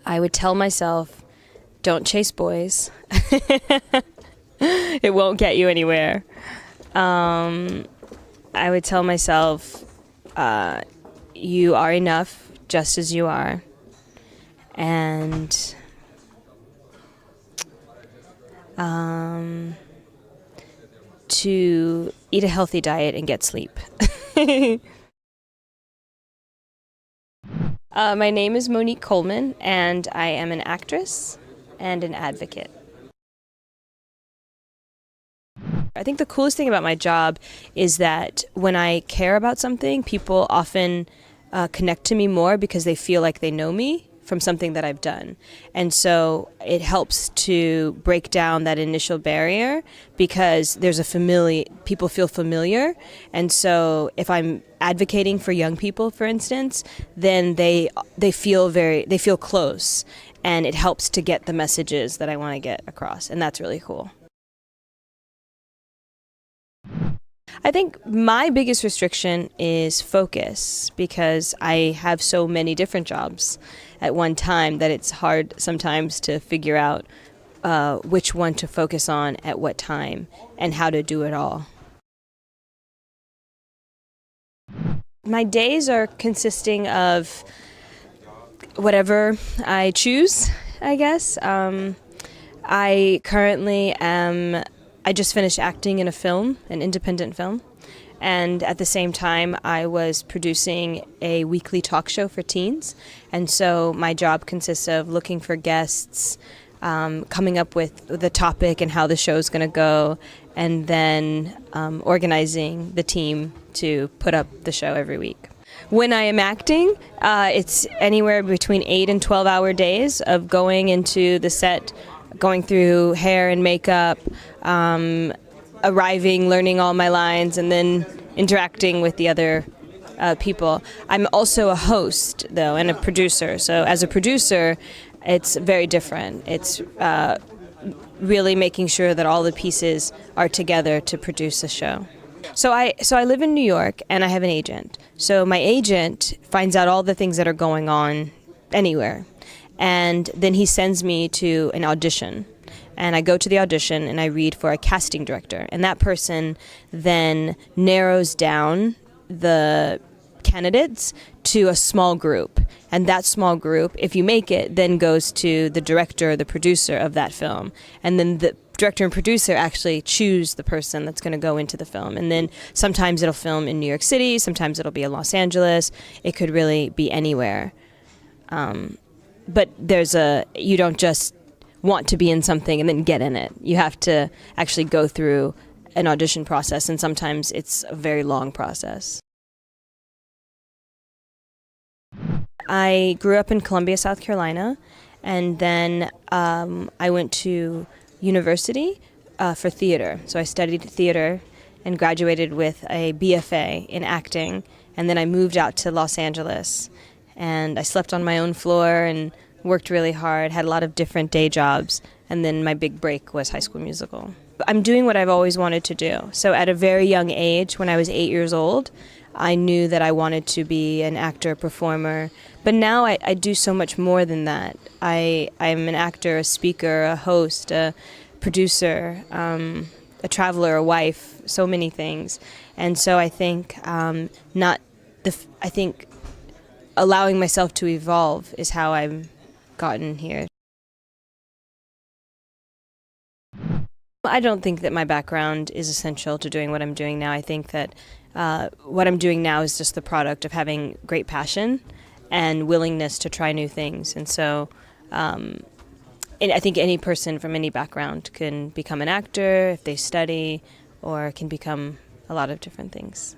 I would tell myself, don't chase boys. It won't get you anywhere. I would tell myself, you are enough just as you are. And to eat a healthy diet and get sleep. My name is Monique Coleman, and I am an actress and an advocate. I think the coolest thing about my job is that when I care about something, people often connect to me more because they feel like they know me from something that I've done. And so it helps to break down that initial barrier because there's people feel familiar. And so if I'm advocating for young people, for instance, then they feel close, and it helps to get the messages that I want to get across. And that's really cool. I think my biggest restriction is focus, because I have so many different jobs at one time that it's hard sometimes to figure out which one to focus on at what time and how to do it all. My days are consisting of whatever I choose, I guess. I just finished acting in a film, an independent film, and at the same time I was producing a weekly talk show for teens, and so my job consists of looking for guests, coming up with the topic and how the show's going to go, and then organizing the team to put up the show every week. When I am acting, it's anywhere between 8 and 12-hour days of going into the set, going through hair and makeup, arriving, learning all my lines, and then interacting with the other people. I'm also a host, though, and a producer. So as a producer, it's very different. It's really making sure that all the pieces are together to produce a show. So I live in New York, and I have an agent. So my agent finds out all the things that are going on anywhere. And then he sends me to an audition. And I go to the audition and I read for a casting director. And that person then narrows down the candidates to a small group. And that small group, if you make it, then goes to the director or the producer of that film. And then the director and producer actually choose the person that's going to go into the film. And then sometimes it'll film in New York City, sometimes it'll be in Los Angeles. It could really be anywhere. But you don't just want to be in something and then get in it. You have to actually go through an audition process, and sometimes it's a very long process. I grew up in Columbia, South Carolina, and then I went to university for theater. So I studied theater and graduated with a BFA in acting, and then I moved out to Los Angeles. And I slept on my own floor and worked really hard, had a lot of different day jobs, and then my big break was High School Musical. I'm doing what I've always wanted to do. So at a very young age, when I was 8 years old, I knew that I wanted to be an actor, performer. But now I do so much more than that. I'm an actor, a speaker, a host, a producer, a traveler, a wife, so many things. And so I think allowing myself to evolve is how I've gotten here. I don't think that my background is essential to doing what I'm doing now. I think that what I'm doing now is just the product of having great passion and willingness to try new things. And so and I think any person from any background can become an actor if they study, or can become a lot of different things.